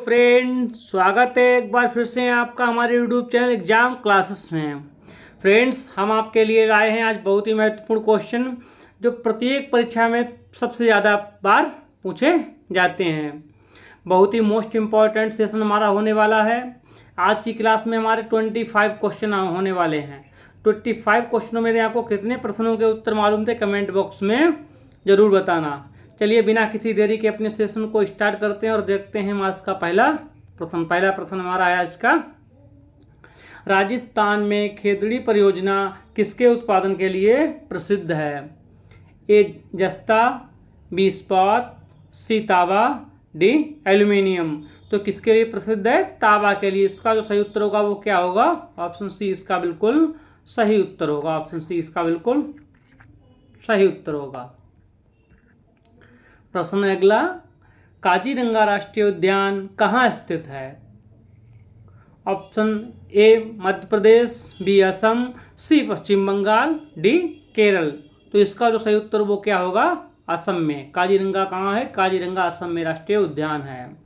Friend, स्वागत है एक बार फिर से आपका हमारे यूट्यूब चैनल एग्जाम क्लासेस में। फ्रेंड्स, हम आपके लिए लाए हैं आज बहुत ही महत्वपूर्ण क्वेश्चन जो प्रत्येक परीक्षा में सबसे ज़्यादा बार पूछे जाते हैं। बहुत ही मोस्ट इम्पॉर्टेंट सेशन हमारा होने वाला है। आज की क्लास में हमारे 25 क्वेश्चन होने वाले हैं। 25 क्वेश्चनों में से आपको कितने प्रश्नों के उत्तर मालूम थे कमेंट बॉक्स में ज़रूर बताना। चलिए बिना किसी देरी के अपने सेशन को स्टार्ट करते हैं और देखते हैं आज का पहला प्रश्न हमारा है आज का। राजस्थान में खेतड़ी परियोजना किसके उत्पादन के लिए प्रसिद्ध है? ए जस्ता, बी इस्पात, सी तांबा, डी एल्यूमिनियम। तो किसके लिए प्रसिद्ध है? तांबा के लिए। इसका जो सही उत्तर होगा वो क्या होगा? ऑप्शन सी इसका बिल्कुल सही उत्तर होगा। ऑप्शन सी इसका बिल्कुल सही उत्तर होगा। प्रश्न अगला, काजीरंगा राष्ट्रीय उद्यान कहाँ स्थित है? Option A Madhya Pradesh, B Assam, C Paschim Bangal, D Kerala. तो इसका जो सही उत्तर वो क्या होगा? असम में। काजीरंगा कहाँ है? काजीरंगा असम में राष्ट्रीय उद्यान है।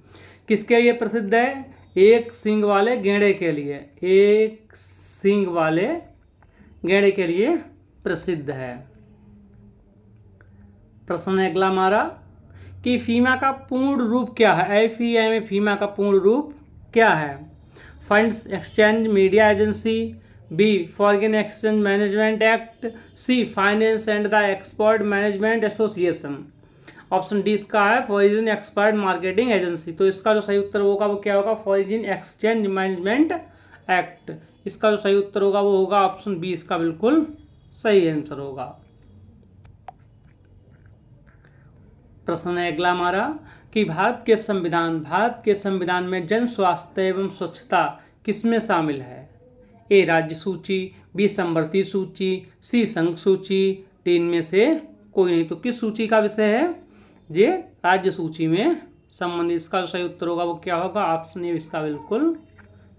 किसके लिए प्रसिद्ध है? एक सींग वाले गेंडे के लिए। एक सींग वाले गेंडे के लिए प्रसिद्ध है। प्रश्न अगला हमारा कि फीमा का पूर्ण रूप क्या है? FEMA फीमा का पूर्ण रूप क्या है? Funds exchange media agency, B foreign exchange management act, C finance and the export management association. Option D इसका है फॉरेन एक्सपोर्ट मार्केटिंग एजेंसी। तो इसका जो सही उत्तर होगा वो क्या होगा? Foreign exchange management act. इसका जो सही उत्तर होगा वो होगा ऑप्शन बी, इसका बिल्कुल सही आंसर होगा। प्रश्न है अगला हमारा कि भारत के संविधान में जन स्वास्थ्य एवं स्वच्छता किसमें शामिल है? ए राज्य सूची, बी संवर्ती सूची, सी संघ सूची, डी इनमें से कोई नहीं। तो किस सूची का विषय है? ये राज्य सूची में संबंधित। इसका जो सही उत्तर होगा वो क्या होगा? ऑप्शन ए इसका बिल्कुल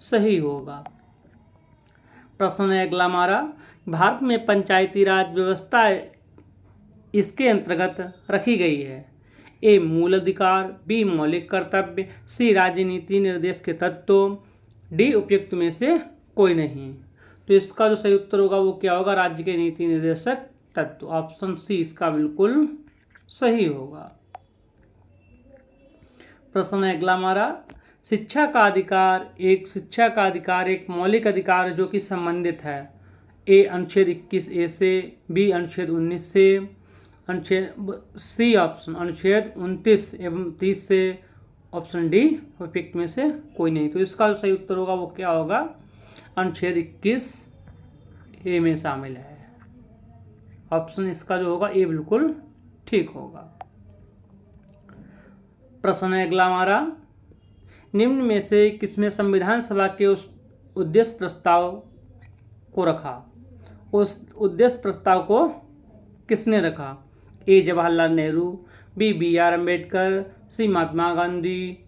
सही होगा। प्रश्न है अगला हमारा, भारत में पंचायती राज व्यवस्था इसके अंतर्गत रखी गई है? ए मूल अधिकार, बी मौलिक कर्तव्य, सी राजनीति निर्देश के तत्व, डी उपयुक्त में से कोई नहीं। तो इसका जो सही उत्तर होगा वो क्या होगा? राज्य के नीति निर्देशक तत्व। ऑप्शन सी इसका बिल्कुल सही होगा। प्रश्न है अगला हमारा, शिक्षा का अधिकार एक मौलिक अधिकार जो कि संबंधित है। ए अनुच्छेद 21A से, बी अनुच्छेद 19 से, सी ऑप्शन अनुच्छेद 29 एवं 30 से, ऑप्शन डी उपयुक्त में से कोई नहीं। तो इसका जो सही उत्तर होगा वो क्या होगा? अनुच्छेद 21A में शामिल है। ऑप्शन इसका जो होगा ए बिल्कुल ठीक होगा। प्रश्न है अगला हमारा, निम्न में से किसमें संविधान सभा के उस उद्देश्य प्रस्ताव को रखा? उस उद्देश्य प्रस्ताव को किसने रखा? ए जवाहरलाल नेहरू, बी BR अम्बेडकर, सी महात्मा गांधी,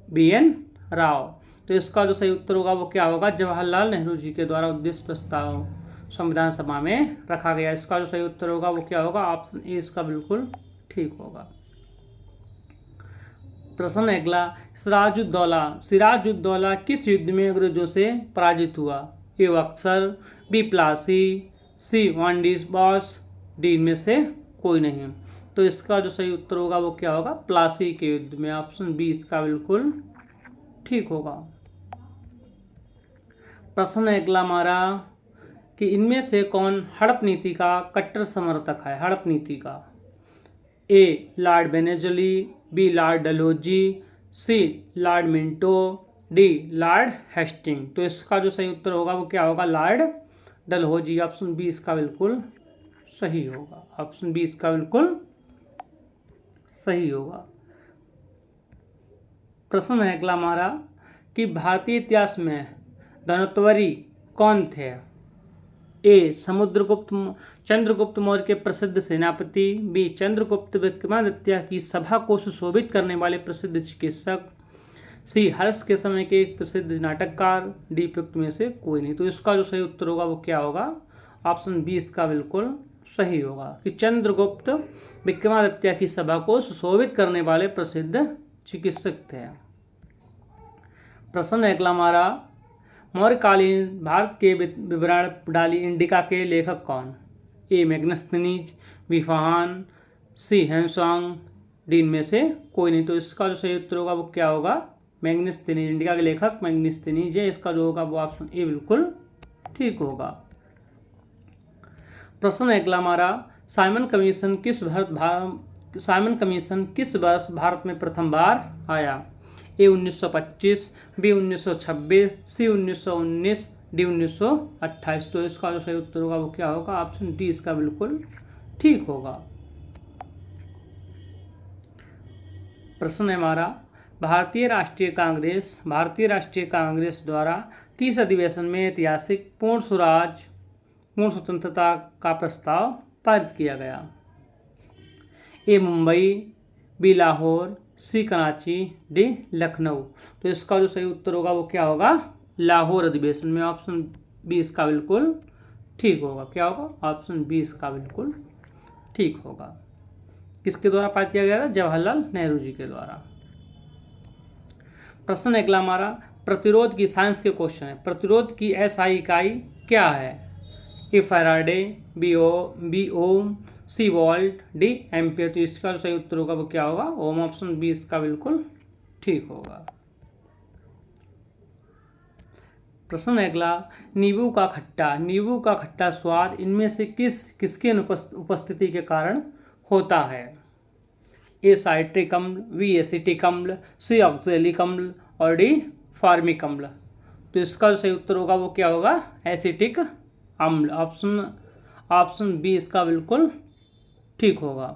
BN राव। तो इसका जो सही उत्तर होगा वो क्या होगा? जवाहरलाल नेहरू जी के द्वारा उद्देश्य प्रस्ताव संविधान सभा में रखा गया। इसका जो सही उत्तर होगा वो क्या होगा? ऑप्शन ए इसका बिल्कुल ठीक होगा। प्रश्न अगला, सिराजुद्दौला किस युद्ध में अंग्रेजों से पराजित हुआ? ए बक्सर, बी प्लासी, सी वांडीबॉस, डी में से कोई नहीं। तो इसका जो सही उत्तर होगा वो क्या होगा? प्लासी के युद्ध में। ऑप्शन बी इसका बिल्कुल ठीक होगा। प्रश्न है अगला हमारा कि इनमें से कौन हड़प नीति का कट्टर समर्थक है? हड़प नीति का A lord Wellesley, B lord Dalhousie, C lord Minto, D lord Hastings. तो इसका जो सही उत्तर होगा वो क्या होगा? लॉर्ड डलहौजी। ऑप्शन बी इसका बिल्कुल सही होगा। ऑप्शन बी इसका बिल्कुल सही होगा। प्रश्न है अगला हमारा कि भारतीय इतिहास में धनोत्तरी कौन थे? ए चंद्रगुप्त मौर्य के प्रसिद्ध सेनापति, बी चंद्रगुप्त विक्रमादित्य की सभा को सुशोभित करने वाले प्रसिद्ध चिकित्सक, सी हर्ष के समय के एक प्रसिद्ध नाटककार, डी उपयुक्त में से कोई नहीं। तो इसका जो सही उत्तर होगा वो क्या होगा? ऑप्शन बी इसका बिल्कुल सही होगा कि चंद्रगुप्त विक्रमादित्य की सभा को सुशोभित करने वाले प्रसिद्ध चिकित्सक थे। प्रश्न अगला हमारा, मौर्यकालीन भारत के विवरण डाली इंडिका के लेखक कौन? ए मैग्नस्थनीज, बी फाहान, सी हैंसोंग, डी इनमें से कोई नहीं। तो इसका जो सही उत्तर होगा वो क्या होगा? मैग्नस्थनीज। इंडिका के लेखक मैग्नस्थनीज है। इसका जो होगा वो ऑप्शन ए बिल्कुल ठीक होगा। प्रश्न अगला हमारा, साइमन कमीशन किस वर्ष भारत में प्रथम बार आया? ए 1925, बी 1926, सी 1919, डी 1928। तो इसका जो सही उत्तर होगा वो क्या होगा? ऑप्शन डी इसका बिल्कुल ठीक होगा। प्रश्न है हमारा, भारतीय राष्ट्रीय कांग्रेस द्वारा किस अधिवेशन में ऐतिहासिक पूर्ण स्वतंत्रता का प्रस्ताव पारित किया गया? ए मुंबई, बी लाहौर, सी कराची, डी लखनऊ। तो इसका जो सही उत्तर होगा वो क्या होगा? लाहौर अधिवेशन में। ऑप्शन बी इसका बिल्कुल ठीक होगा। क्या होगा? ऑप्शन बी इसका बिल्कुल ठीक होगा। किसके द्वारा पारित किया गया था? जवाहरलाल नेहरू जी के द्वारा। प्रश्न अगला हमारा, प्रतिरोध की साइंस के क्वेश्चन है। प्रतिरोध की एसआई इकाई क्या है? ए फैराडे, बी ओम, सी वोल्ट, डी एम्पियर। तो इसका जो सही उत्तर होगा वो क्या होगा? ओम। ऑप्शन बी इसका बिल्कुल ठीक होगा। प्रश्न अगला, नींबू का खट्टा स्वाद इनमें से किसके उपस्थिति के कारण होता है? ए साइट्रिक अम्ल, बी एसिटिक अम्ल, सी ऑक्जेलिक अम्ल और डी फार्मिक अम्ल। तो इसका जो सही उत्तर होगा वो क्या होगा? एसिटिक अम्ल। ऑप्शन बी इसका बिल्कुल ठीक होगा।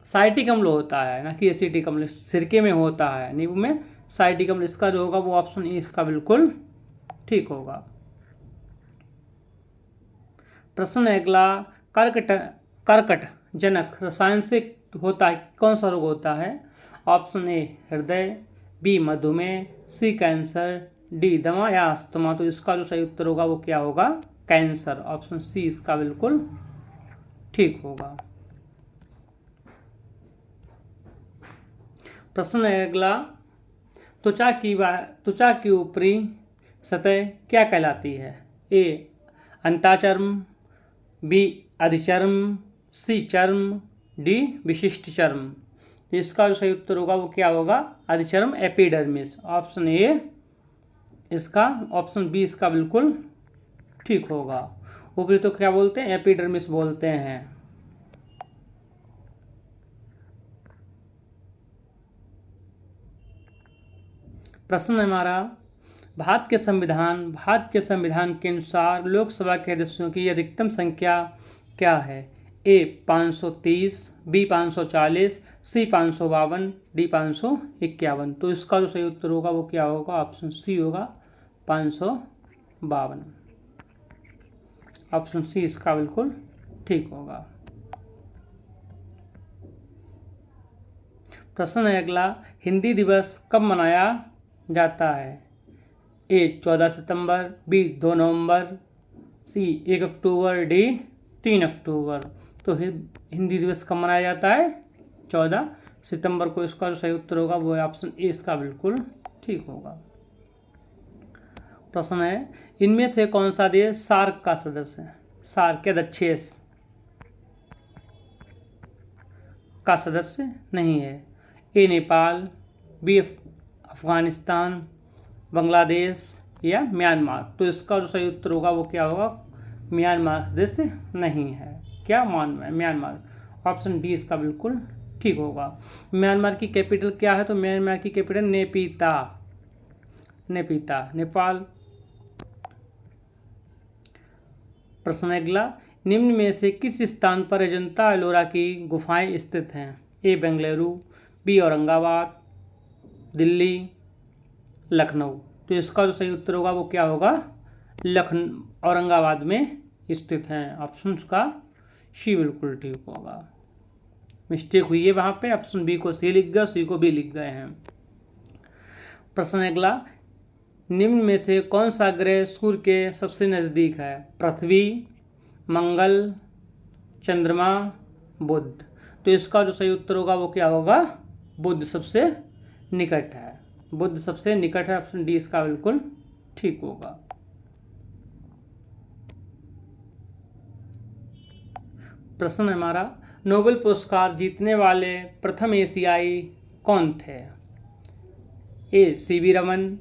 साइटिक अम्ल होता है ना कि एसिटिक अम्ल, सिरके में होता है, नींबू में साइटिक अम्ल। इसका जो होगा वो ऑप्शन ए इसका बिल्कुल ठीक होगा। प्रश्न अगला, कर्कट जनक रसायन से होता है कौन सा रोग होता है? ऑप्शन ए हृदय, बी मधुमेह, सी कैंसर, डी दमा या अस्थमा। तो इसका जो सही उत्तर होगा वो क्या होगा? कैंसर। ऑप्शन सी इसका बिल्कुल ठीक होगा। प्रश्न अगला, त्वचा की ऊपरी सतह क्या कहलाती है? ए अंतःचर्म, बी अधिचर्म, सी चर्म, डी विशिष्ट चर्म। तो इसका जो सही उत्तर होगा वो क्या होगा? अधिचर्म, एपिडर्मिस। ऑप्शन ए इसका, ऑप्शन बी इसका बिल्कुल ठीक होगा। ऊपरी तो क्या बोलते हैं? एपिडर्मिस बोलते हैं। प्रश्न हमारा, भारत के संविधान के अनुसार लोकसभा के सदस्यों की अधिकतम संख्या क्या है? ए 530, बी 540, सी 552, डी 551। तो इसका जो सही उत्तर होगा वो क्या होगा? ऑप्शन सी होगा 552। ऑप्शन सी इसका बिल्कुल ठीक होगा। प्रश्न है अगला, हिंदी दिवस कब मनाया जाता है? ए 14 सितंबर, बी 2 नवंबर, सी 1 अक्टूबर, डी 3 अक्टूबर। तो हिंदी दिवस कब मनाया जाता है? 14 सितंबर को। इसका जो सही उत्तर होगा वो ऑप्शन ए इसका बिल्कुल ठीक होगा। प्रश्न है, इनमें से कौन सा देश सार्क का सदस्य है? सार्क के अध्यक्ष का सदस्य नहीं है। ए नेपाल, बी अफगानिस्तान, बांग्लादेश या म्यांमार। तो इसका जो सही उत्तर होगा वो क्या होगा? म्यांमार सदस्य नहीं है। क्या म्यांमार। ऑप्शन डी इसका बिल्कुल ठीक होगा। म्यांमार की कैपिटल क्या है? तो म्यांमार की कैपिटल नेपिता, नेपाल। प्रश्न अगला, निम्न में से किस स्थान पर अजंता एलोरा की गुफाएं स्थित हैं? ए बेंगलुरु, बी औरंगाबाद, दिल्ली, लखनऊ। तो इसका जो सही उत्तर होगा वो क्या होगा? औरंगाबाद में स्थित हैं। ऑप्शन का सी बिल्कुल ठीक होगा। मिस्टेक हुई है वहाँ पे, ऑप्शन बी को सी लिख गए, सी को बी लिख गए हैं। प्रश्न अगला, निम्न में से कौन सा ग्रह सूर्य के सबसे नज़दीक है? पृथ्वी, मंगल, चंद्रमा, बुध। तो इसका जो सही उत्तर होगा वो क्या होगा? बुध सबसे निकट है। बुध सबसे निकट है, ऑप्शन डी इसका बिल्कुल ठीक होगा। प्रश्न है हमारा, नोबेल पुरस्कार जीतने वाले प्रथम एशियाई कौन थे? A C V Raman,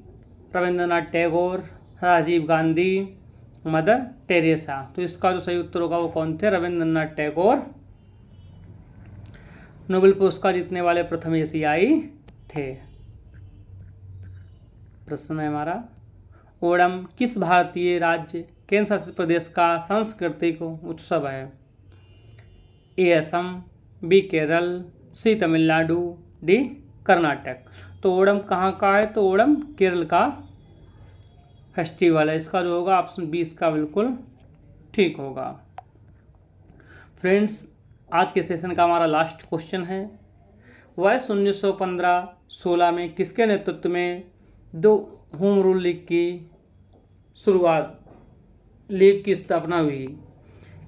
Rabindranath Tagore, Rajiv Gandhi, Mother Teresa. तो इसका जो सही उत्तर होगा वो कौन थे? रविंद्रनाथ टैगोर नोबेल पुरस्कार जीतने वाले प्रथम एशियाई थे। प्रश्न है हमारा, ओणम किस भारतीय राज्य केंद्र शासित प्रदेश का सांस्कृतिक उत्सव है? ए असम, बी केरल, सी तमिलनाडु, डी कर्नाटक। तो ओणम कहाँ का है? तो ओणम केरल का फेस्टिवल है। इसका जो होगा ऑप्शन बी इसका बिल्कुल ठीक होगा। फ्रेंड्स, आज के सेशन का हमारा लास्ट क्वेश्चन है, वर्ष 1915-16 में किसके नेतृत्व में दो होम रूल लीग की स्थापना हुई?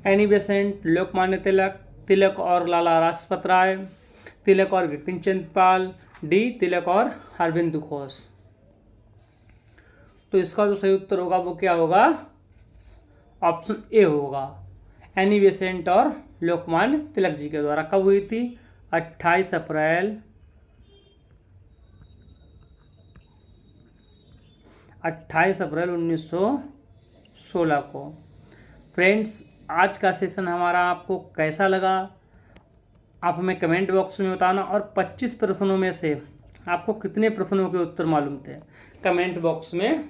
एनी बेसेंट, लोकमान्य तिलक, तिलक और लाला लाजपत राय, तिलक और बिपिन चंद्र पाल, डी तिलक और अरविंद घोष। तो इसका जो सही उत्तर होगा वो क्या होगा? ऑप्शन ए होगा, एनी बेसेंट और लोकमान्य तिलक जी के द्वारा। कब हुई थी? 28 अप्रैल 1916 को। फ्रेंड्स, आज का सेशन हमारा आपको कैसा लगा आप हमें कमेंट बॉक्स में बताना, और 25 प्रश्नों में से आपको कितने प्रश्नों के उत्तर मालूम थे कमेंट बॉक्स में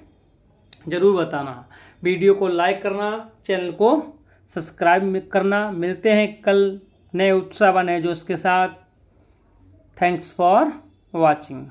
ज़रूर बताना। वीडियो को लाइक करना, चैनल को सब्सक्राइब करना। मिलते हैं कल नए उत्साह व नए जोश के साथ। Thanks for watching.